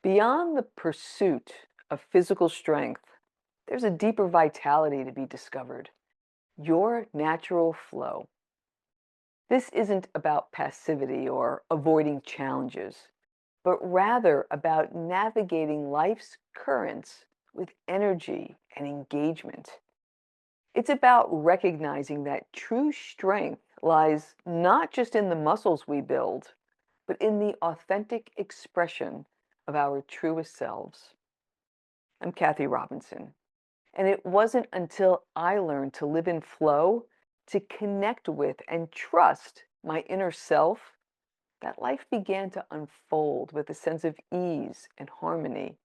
Beyond the pursuit of physical strength, there's a deeper vitality to be discovered, your natural flow. This isn't about passivity or avoiding challenges, but rather about navigating life's currents with energy and engagement. It's about recognizing that true strength lies not just in the muscles we build, but in the authentic expression of our truest selves. I'm Kathy Robinson, and it wasn't until I learned to live in flow, to connect with and trust my inner self, that life began to unfold with a sense of ease and harmony.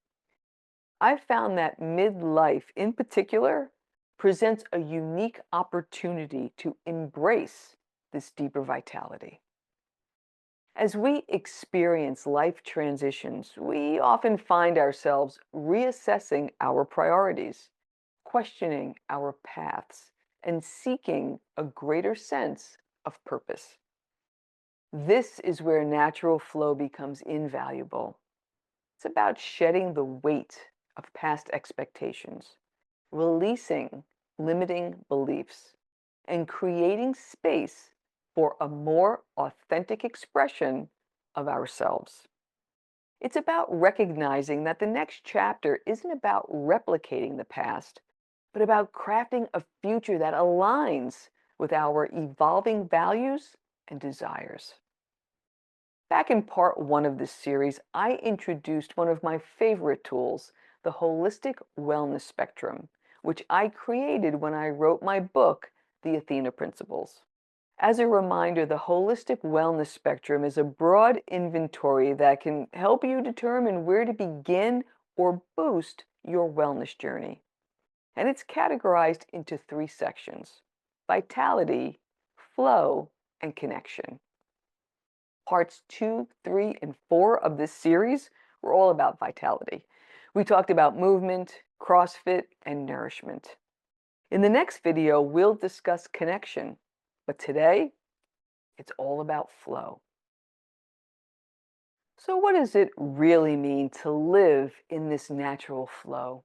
I've found that midlife in particular presents a unique opportunity to embrace this deeper vitality. As we experience life transitions, we often find ourselves reassessing our priorities, questioning our paths, and seeking a greater sense of purpose. This is where natural flow becomes invaluable. It's about shedding the weight of past expectations, releasing limiting beliefs, and creating space for a more authentic expression of ourselves. It's about recognizing that the next chapter isn't about replicating the past, but about crafting a future that aligns with our evolving values and desires. Back in part one of this series, I introduced one of my favorite tools, the holistic wellness spectrum, which I created when I wrote my book, The Athena Principles. As a reminder, the holistic wellness spectrum is a broad inventory that can help you determine where to begin or boost your wellness journey. And it's categorized into three sections: vitality, flow, and connection. Parts 2, 3, and 4 of this series were all about vitality. We talked about movement, CrossFit, and nourishment. In the next video, we'll discuss connection, but today, it's all about flow. So what does it really mean to live in this natural flow?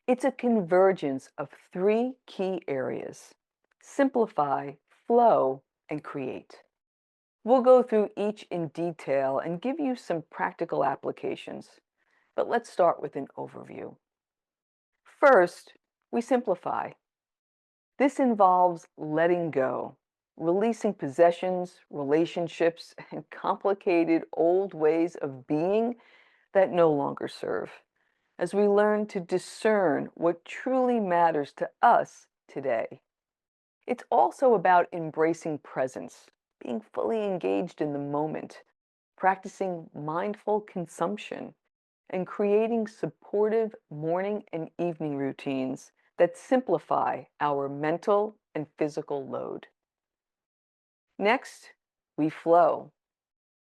It's a convergence of three key areas: simplify, flow, and create. We'll go through each in detail and give you some practical applications, but let's start with an overview. First, we simplify. This involves letting go, releasing possessions, relationships, and complicated old ways of being that no longer serve, as we learn to discern what truly matters to us today. It's also about embracing presence, being fully engaged in the moment, practicing mindful consumption, and creating supportive morning and evening routines that simplify our mental and physical load. Next, we flow.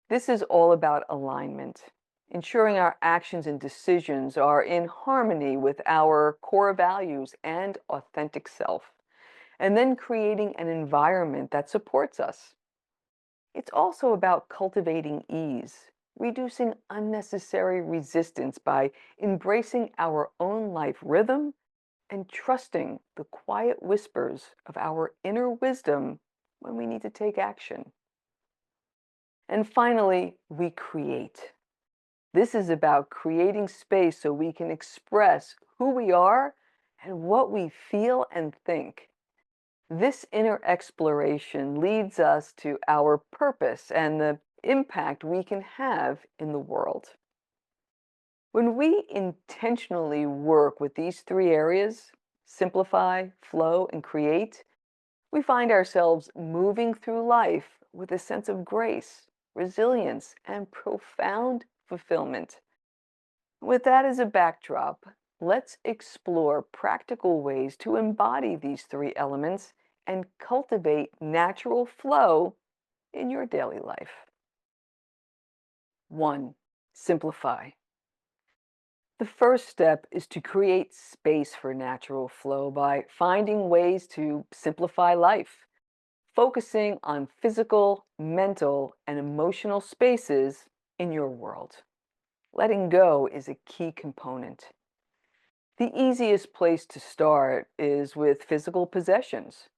This is all about alignment, ensuring our actions and decisions are in harmony with our core values and authentic self, and then creating an environment that supports us. It's also about cultivating ease, reducing unnecessary resistance by embracing our own life rhythm and trusting the quiet whispers of our inner wisdom when we need to take action. And finally, we create. This is about creating space so we can express who we are and what we feel and think. This inner exploration leads us to our purpose and the impact we can have in the world. When we intentionally work with these three areas, simplify, flow, and create, we find ourselves moving through life with a sense of grace, resilience, and profound fulfillment. With that as a backdrop, let's explore practical ways to embody these three elements and cultivate natural flow in your daily life. 1. Simplify. The first step is to create space for natural flow by finding ways to simplify life, focusing on physical, mental, and emotional spaces in your world. Letting go is a key component. The easiest place to start is with physical possessions.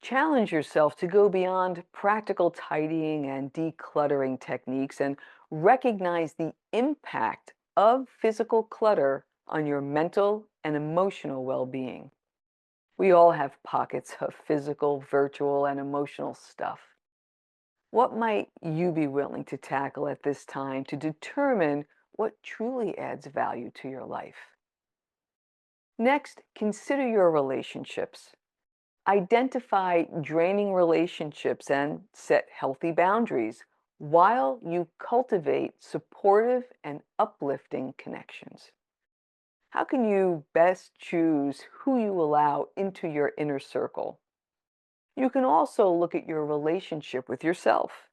Challenge yourself to go beyond practical tidying and decluttering techniques and recognize the impact of physical clutter on your mental and emotional well being. We all have pockets of physical, virtual, and emotional stuff. What might you be willing to tackle at this time to determine what truly adds value to your life? Next, consider your relationships. Identify draining relationships and set healthy boundaries while you cultivate supportive and uplifting connections. How can you best choose who you allow into your inner circle? You can also look at your relationship with yourself.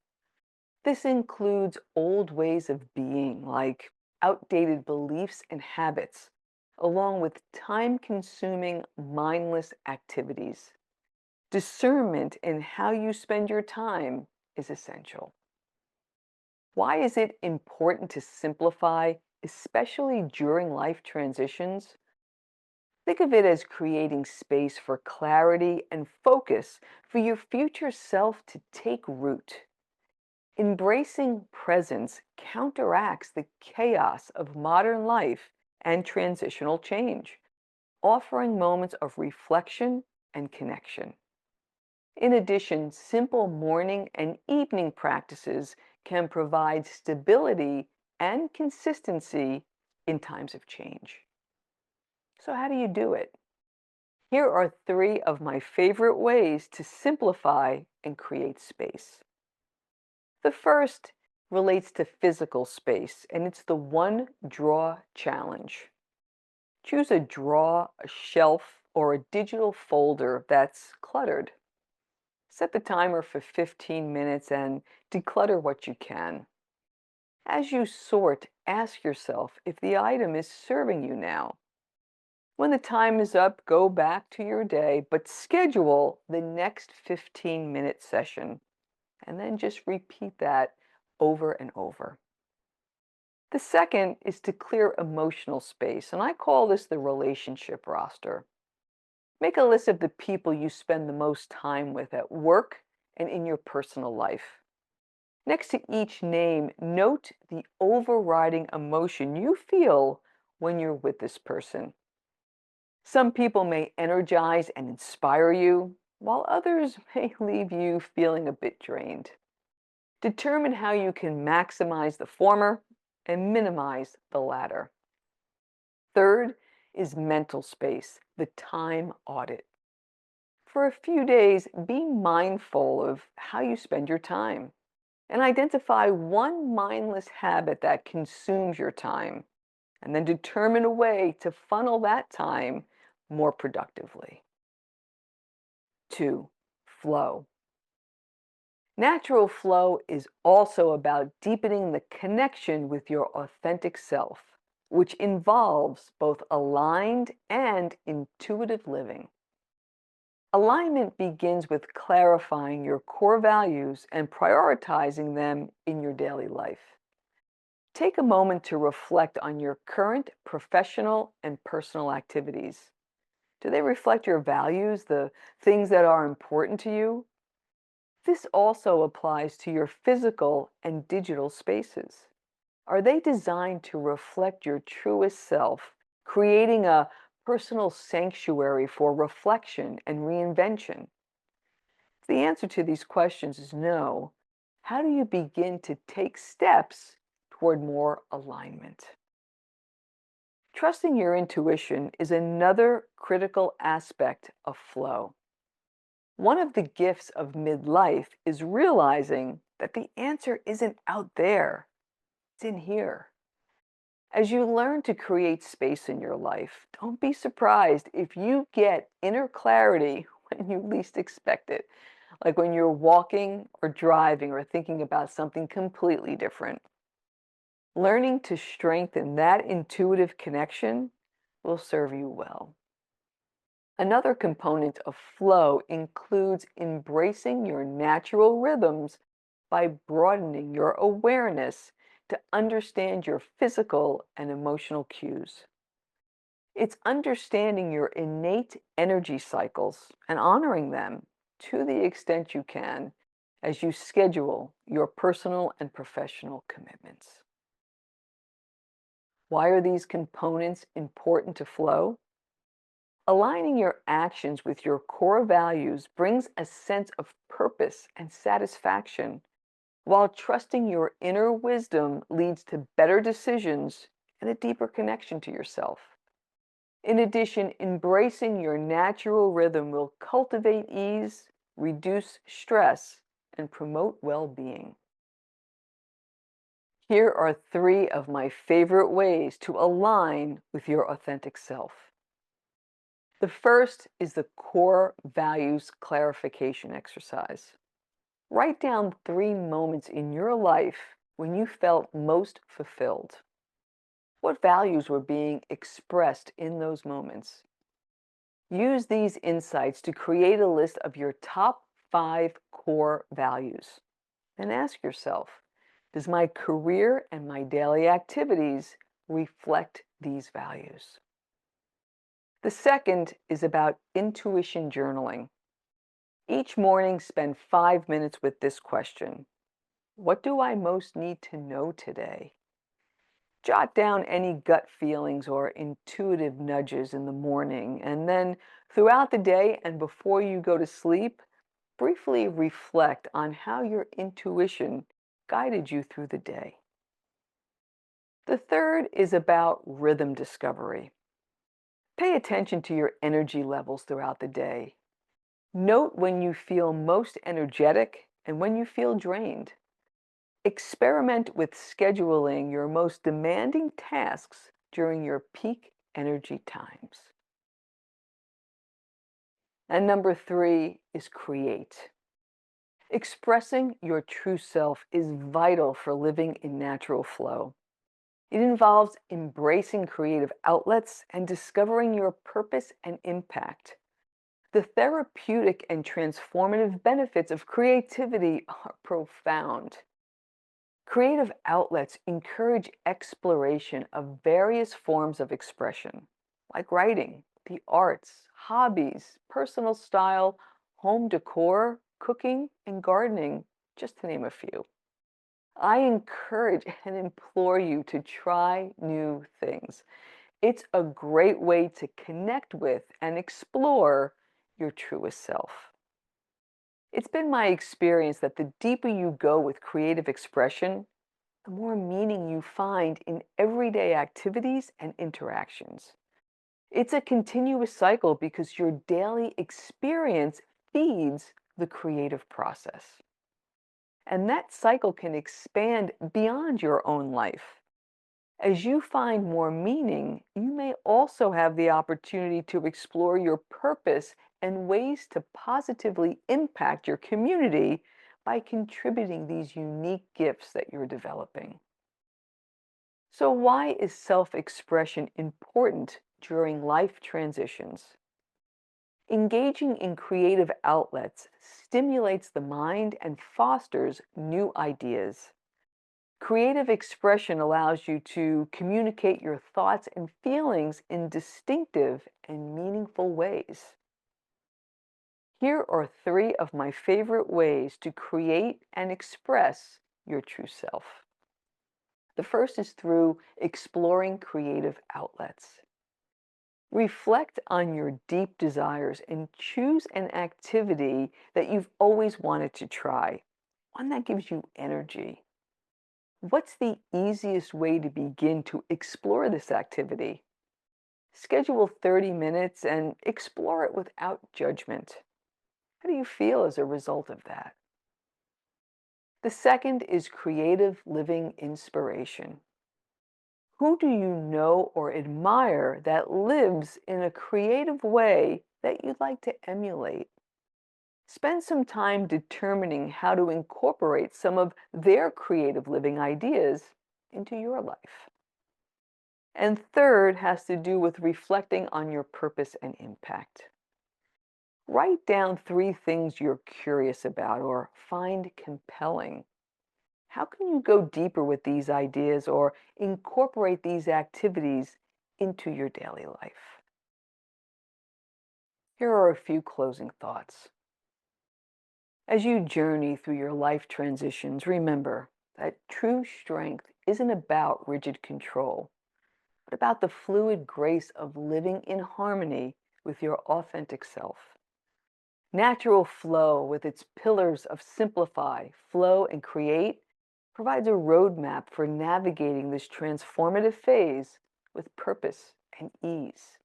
This includes old ways of being, like outdated beliefs and habits, along with time consuming, mindless activities. Discernment in how you spend your time is essential. Why is it important to simplify, especially during life transitions? Think of it as creating space for clarity and focus for your future self to take root. Embracing presence counteracts the chaos of modern life and transitional change, offering moments of reflection and connection. In addition, simple morning and evening practices can provide stability and consistency in times of change. So, how do you do it? Here are three of my favorite ways to simplify and create space. The first relates to physical space, and it's the one draw challenge. Choose a drawer, a shelf, or a digital folder that's cluttered. Set the timer for 15 minutes and declutter what you can. As you sort, ask yourself if the item is serving you now. When the time is up, go back to your day, but schedule the next 15-minute session and then just repeat that over and over. The second is to clear emotional space, and I call this the relationship roster. Make a list of the people you spend the most time with at work and in your personal life. Next to each name, note the overriding emotion you feel when you're with this person. Some people may energize and inspire you, while others may leave you feeling a bit drained. Determine how you can maximize the former and minimize the latter. Third is mental space, the time audit. For a few days, be mindful of how you spend your time and identify one mindless habit that consumes your time, and then determine a way to funnel that time more productively. Two, flow. Natural flow is also about deepening the connection with your authentic self, which involves both aligned and intuitive living. Alignment begins with clarifying your core values and prioritizing them in your daily life. Take a moment to reflect on your current professional and personal activities. Do they reflect your values, the things that are important to you? This also applies to your physical and digital spaces. Are they designed to reflect your truest self, creating a personal sanctuary for reflection and reinvention? If the answer to these questions is no, how do you begin to take steps toward more alignment? Trusting your intuition is another critical aspect of flow. One of the gifts of midlife is realizing that the answer isn't out there, it's in here. As you learn to create space in your life, don't be surprised if you get inner clarity when you least expect it, like when you're walking or driving or thinking about something completely different. Learning to strengthen that intuitive connection will serve you well. Another component of flow includes embracing your natural rhythms by broadening your awareness to understand your physical and emotional cues. It's understanding your innate energy cycles and honoring them to the extent you can as you schedule your personal and professional commitments. Why are these components important to flow? Aligning your actions with your core values brings a sense of purpose and satisfaction, while trusting your inner wisdom leads to better decisions and a deeper connection to yourself. In addition, embracing your natural rhythm will cultivate ease, reduce stress, and promote well-being. Here are 3 of my favorite ways to align with your authentic self. The first is the core values clarification exercise. Write down 3 moments in your life when you felt most fulfilled. What values were being expressed in those moments? Use these insights to create a list of your top 5 core values. And ask yourself, does my career and my daily activities reflect these values? The second is about intuition journaling. Each morning, spend 5 minutes with this question. What do I most need to know today? Jot down any gut feelings or intuitive nudges in the morning, and then throughout the day and before you go to sleep, briefly reflect on how your intuition guided you through the day. The third is about rhythm discovery. Pay attention to your energy levels throughout the day. Note when you feel most energetic and when you feel drained. Experiment with scheduling your most demanding tasks during your peak energy times. And number 3 is create. Expressing your true self is vital for living in natural flow. It involves embracing creative outlets and discovering your purpose and impact. The therapeutic and transformative benefits of creativity are profound. Creative outlets encourage exploration of various forms of expression, like writing, the arts, hobbies, personal style, home decor, cooking, and gardening, just to name a few. I encourage and implore you to try new things. It's a great way to connect with and explore your truest self. It's been my experience that the deeper you go with creative expression, the more meaning you find in everyday activities and interactions. It's a continuous cycle because your daily experience feeds the creative process. And that cycle can expand beyond your own life. As you find more meaning, you may also have the opportunity to explore your purpose and ways to positively impact your community by contributing these unique gifts that you're developing. So, why is self-expression important during life transitions? Engaging in creative outlets stimulates the mind and fosters new ideas. Creative expression allows you to communicate your thoughts and feelings in distinctive and meaningful ways. Here are 3 of my favorite ways to create and express your true self. The first is through exploring creative outlets. Reflect on your deep desires and choose an activity that you've always wanted to try, one that gives you energy. What's the easiest way to begin to explore this activity? Schedule 30 minutes and explore it without judgment. How do you feel as a result of that? The second is creative living inspiration. Who do you know or admire that lives in a creative way that you'd like to emulate? Spend some time determining how to incorporate some of their creative living ideas into your life. And third has to do with reflecting on your purpose and impact. Write down 3 things you're curious about or find compelling. How can you go deeper with these ideas or incorporate these activities into your daily life? Here are a few closing thoughts. As you journey through your life transitions, remember that true strength isn't about rigid control, but about the fluid grace of living in harmony with your authentic self. Natural flow, with its pillars of simplify, flow, and create, provides a roadmap for navigating this transformative phase with purpose and ease.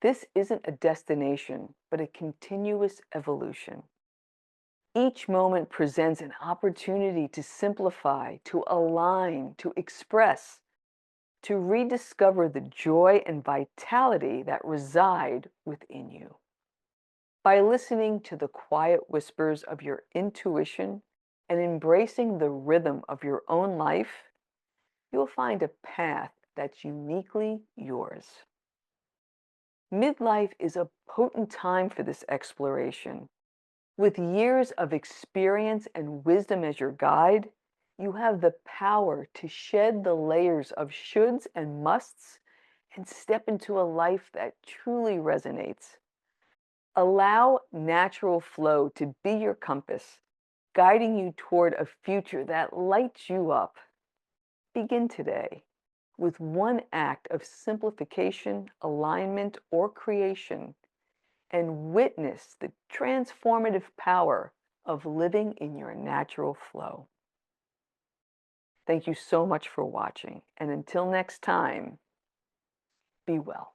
This isn't a destination, but a continuous evolution. Each moment presents an opportunity to simplify, to align, to express, to rediscover the joy and vitality that reside within you. By listening to the quiet whispers of your intuition and embracing the rhythm of your own life, you'll find a path that's uniquely yours. Midlife is a potent time for this exploration. With years of experience and wisdom as your guide, you have the power to shed the layers of shoulds and musts and step into a life that truly resonates. Allow natural flow to be your compass, guiding you toward a future that lights you up. Begin today with one act of simplification, alignment, or creation, and witness the transformative power of living in your natural flow. Thank you so much for watching, and until next time, be well.